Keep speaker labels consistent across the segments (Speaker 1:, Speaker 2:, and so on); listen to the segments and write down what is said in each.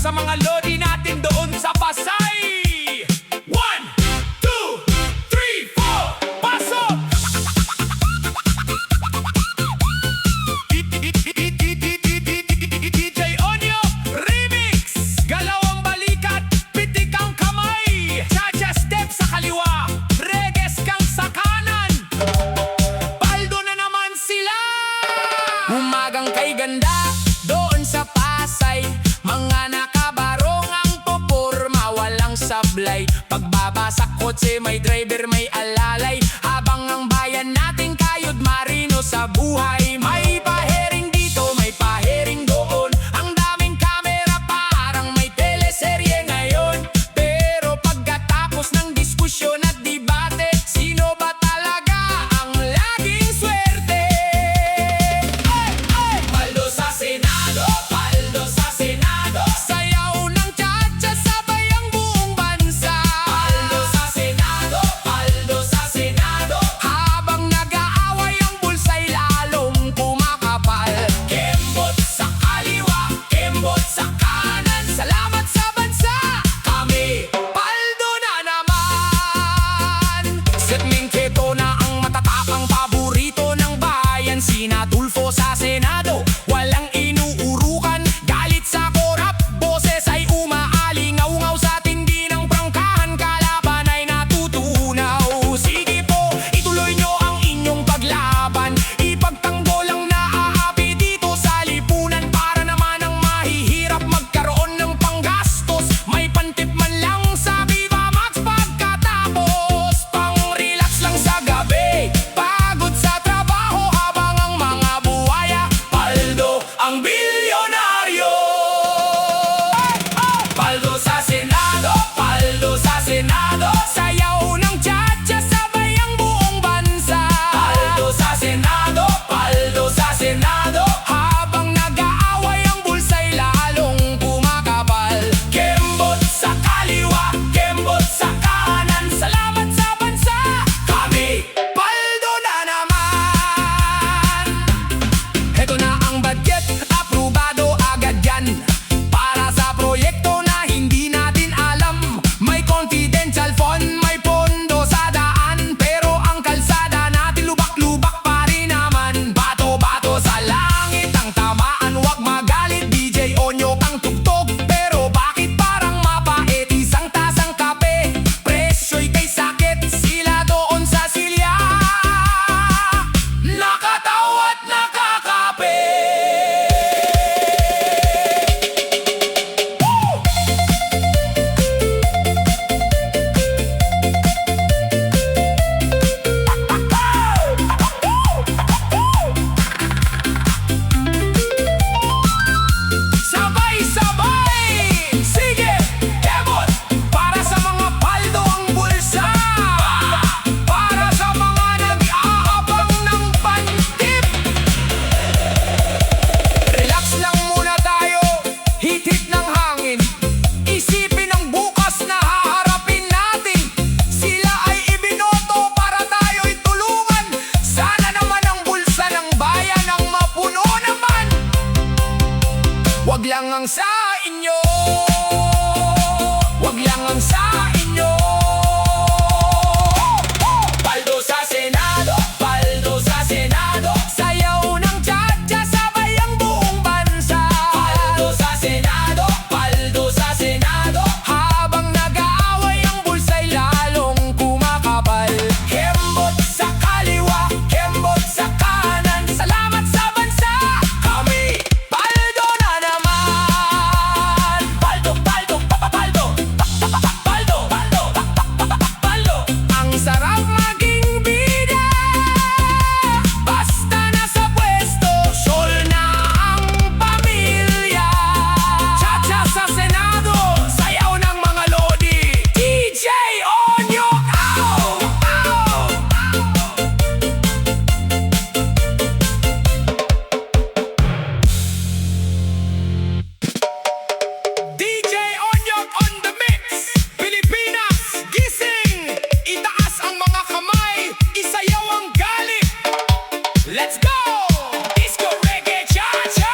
Speaker 1: sa mga lodi natin doon sa Pasay. 1, 2, 3, 4, pasok! DJ Onyo Remix. Galaw ang balikat, pitik ang kamay, cha-cha step sa kaliwa, reges kang sa kanan. Paldo na naman sila. Umagang kay ganda doon sa Pasay, mga nakabarong ang pupurma, walang sablay. Pagbaba sa kotse may driver, may alalay, habang ang bayan natin kayod marino sa buhay. May pahiring dito, may pahiring doon, ang daming kamera parang may teleserye ngayon. Pero pagkatapos ng diskusyon at debate, sino ba talaga ang laging swerte? Paldo sa Senado, paldo sa Senado, sayaw ng cha-cha sabay ang buong bansa. Paldo sa Senado, paldo sa Senado, habang nag-aaway ang bulsay lalong kumakapal. Kembot sa kaliwa, kembot sa kanan, salamat sa bansa, kami paldo na naman. Setming keto na ang matatapang paborito ng bayan, Sina Tulfo sa Senado, walang inuurukan, galit sa korap, boses ay umaalingaw-ngaw sa tindi ng prangkahan, kalaban ay natutunaw. Sige po, ituloy nyo ang inyong paglaban, ipagtanggol ang naaapi dito sa lipunan, para naman ang mahihirap magkaroon ng panggastos, may pantip man lang sa Viva Max pagkatapos, pang-relax lang sa gabi, pagod sa trabaho habang ang mga buhaya, paldo ang bilyonaryo. Paldo sa Senado, paldo sa Senado, sayaw ng cha-cha sabay ang buong bansa. Paldo sa Senado, paldo sa Senado, habang nag-aaway ang bulsay lalong kumakapal. Kembot sa kaliwa, kembot sa kanan, salamat sa bansa, kami paldo na naman. Heto na ang budget, aprobado agad yan, para sa proyekto na hindi natin alam. May confidential fund, may pondo sa daan, pero ang kalsada natin lubak-lubak pa rin naman. Bato-bato sa langit ang tamaan, wag magalit DJ Onyo ang tugtog, pero bakit parang mapait? Isang tasang kape, presyo'y kay sakit, sila doon sa silya, nakatawa at nakakape. Sabay-sabay! Sige, kebot! Para sa mga paldo ang bulsa, para sa mga nag-aabang ng pantip. Relax lang muna tayo, hit-hit ng hangin, isipin ang bukas na haharapin natin. Sila ay ibinoto para tayo'y tulungan, sana naman ang bulsa ng bayan ang mapuno naman. Wag lang ang sa inyo, wag lang ang sa inyo. Paldo sa Senado, paldo sa Senado, sayaw ng cha-cha sabay ang buong bansa. Paldo sa Senado, paldo sa Senado, habang nag-aaway ang bulsay lalong kumakapal. Kembot sa kaliwa, kembot sa kanan, salamat sa bansa, kami paldo na naman. Paldo, paldo, paldo, paldo, paldo, paldo. Ang sarap maging bida, basta nasa pwesto, sure na ang pamilya. Cha-cha sa Senado, sayaw ng mga lodi, DJ Onyo, ow, ow. DJ Onyok on the mix. Pilipinas, gising! Itaas ang mga kamay, isayaw ang galit. Let's go! Disco reggae cha-cha!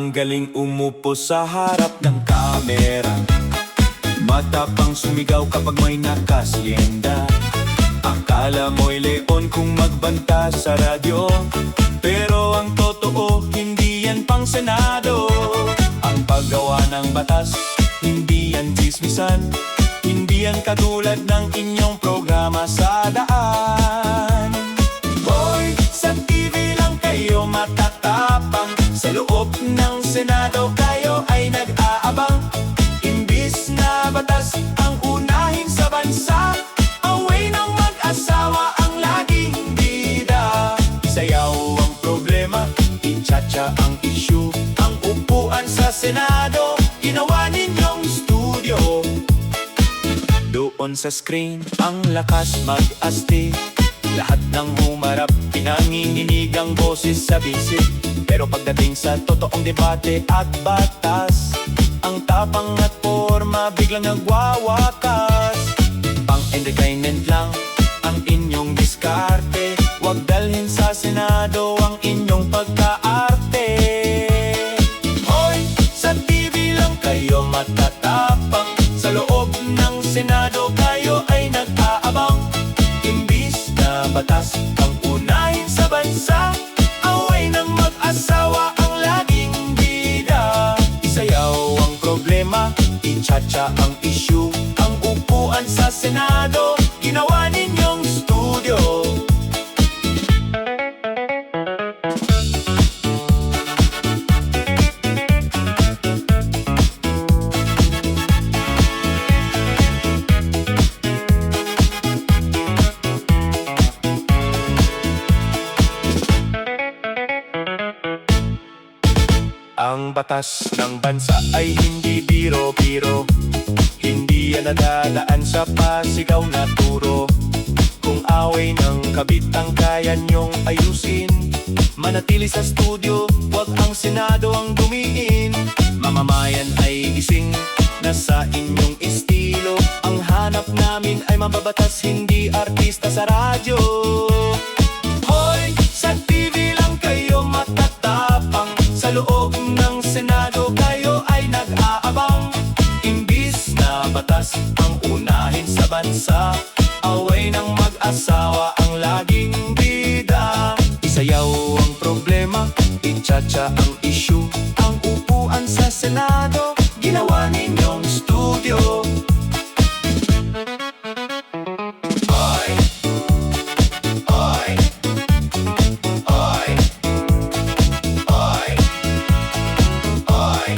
Speaker 2: Ang galing umupo sa harap ng kamera, matapang sumigaw kapag may nakasyenda. Akala mo'y leon kung magbanta sa radyo, pero ang totoo, hindi yan pang Senado. Ang paggawa ng batas, hindi yan tsismisan, hindi yan katulad ng inyong programa sa daan. Hoy, sa TV lang kayo matatapang, sa loob ng Senado kayo ay nag-aabang. Imbis na batas ang unahin sa bansa, away ng mag-asawa ang laging bida. Sayaw ang problema, itsa-tsa ang issue. Ang upuan sa Senado, ginawa ninyong studio. Doon sa screen, ang lakas mag-asti. Lahat ng humarap, pinanginginig ang boses sa bisig. Pero pagdating sa totoong debate at batas, ang tapang at forma biglang nagwawakas. Pang-entertainment lang ang inyong diskarte, huwag dalhin sa Senado ang inyong pagkaarte. Hoy, sa TV lang kayo matatapang, sa loob ng Senado kayo ay nag-aabang. Imbis na batas ang unahin sa bansa, away ng mag-asawa ang laging bida. Isayaw ang problema, itsa-tsa ang issue. Ang upuan sa Senado, ginawa ninyong studio. Ang batas ng bansa ay hindi biro-biro, hindi yan nadadaan sa pasigaw na turo. Kung away ng kabit ang kaya nyong ayusin, manatili sa studio, wag ang Senado ang dumiin. Mamamayan ay gising, nasa inyong estilo. Ang hanap namin ay mababatas, hindi artista sa radyo. Hoy, sa TV lang kayo matatapang, sa loob ng Senado kayo ay nag-aabang. Imbis na batas ang unahin sa bansa, away ng mag-asawa ang laging bida. Isayaw ang problema, itsa-tsa ang issue. Ang upuan sa Senado, ginawa ninyong studio. Oy, oy, oy, oy, oy.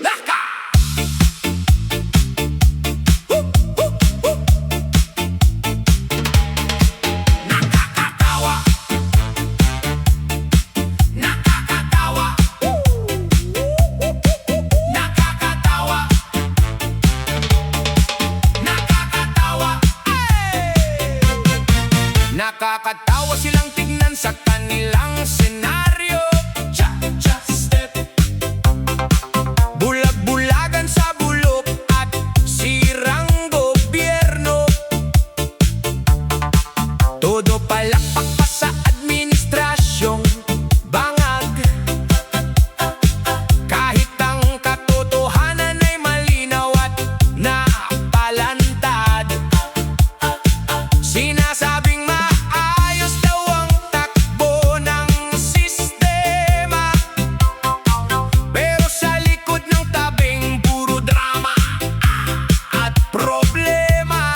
Speaker 2: Laka! Nakakatawa! Nakakatawa! Nakakatawa! Nakakatawa! Nakakatawa silang tignan sa kanilang senaryo. Cha-cha step, bulag-bulagan sa bulok at sirang gobyerno. Todo palakpak pa sa administrasyong bangag. Kahit ang katotohanan ay malinaw at napalantad. Sinasabing maayos daw ang takbo ng sistema, pero sa likod ng tabing puro drama at problema.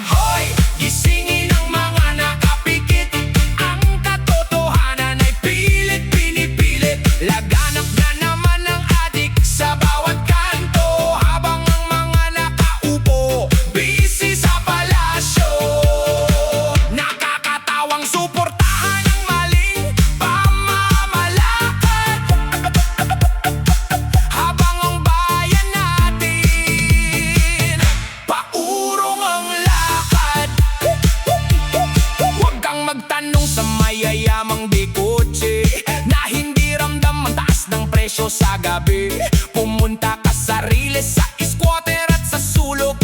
Speaker 2: Hoy, gisingin ang mga nakapikit, ang katotohanan ay pilit pinipilit. Laganap na naman ang adik sa bawat kanto, habang ang mga nakaupo busy sa palasyo. Nakakatawang suportahan ang maling pamamalakad, habang ang bayan natin paurong ang lakad. Huwag kang magtanong sa mayayamang bikotse na hindi ramdam ang taas ng presyo sa gabi. Pumunta ka sa Riles, sa Squatter at sa Sulok.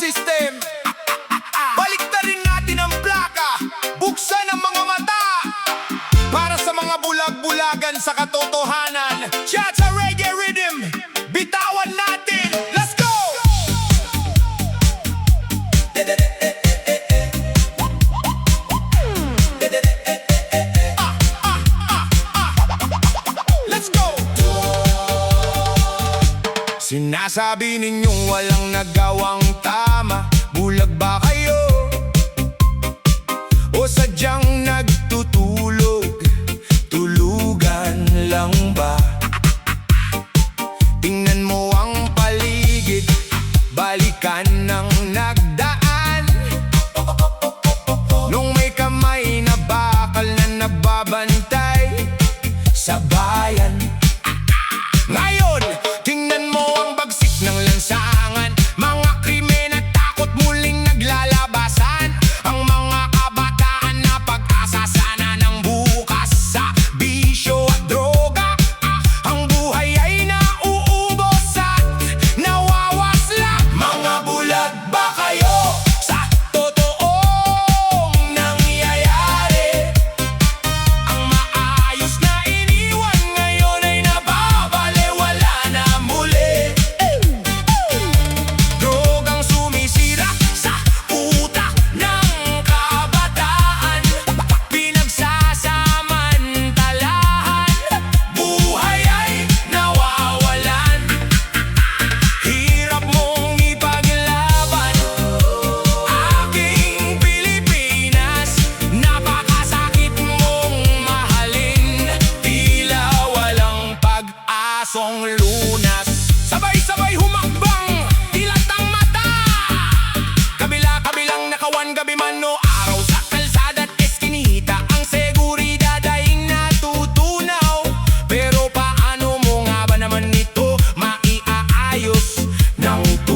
Speaker 1: system. Baliktarin natin ang plaka, buksan ang mga mata para sa mga bulag-bulagan sa katotohanan. Cha-cha reggae rhythm, bitawan natin, let's go! Let's go! Sinasabi ninyong walang nagawang tama, bulag ba kayo? O sadyang nagtutulog, tulugan lang ba? Tingnan mo ang paligid, balikan ng nagdaan. Nung may kamay na bakal na nababantay sa bayan. Ngayon, tingnan mo ang bagsik ng lansangan. Mga krimen at takot muling naglalabasan. Ang mga kabataan na pag-asa sana ng bukas sa bisyo at droga. Ang buhay ay nauubos at nawawasla. Mga bulag ba kayo sa totoong nangyayari? Ang maayos na iniwan ngayon ay nababalewala na muli. Drogang sumisira sa utak ng kabataan, pinagsasamantalahan, buhay ay nawawalan. Hirap mong ipaglaban, aking Pilipinas. Napakasakit mong mahalin, tila walang pag-asong lunas. Sabay-sabay humakbang, dilatang mata, kabila-kabilang nakawan, gabi man o araw. Sa kalsada at eskinita, ang seguridad ay natutunaw. Pero paano mo nga ba naman ito maiaayos ng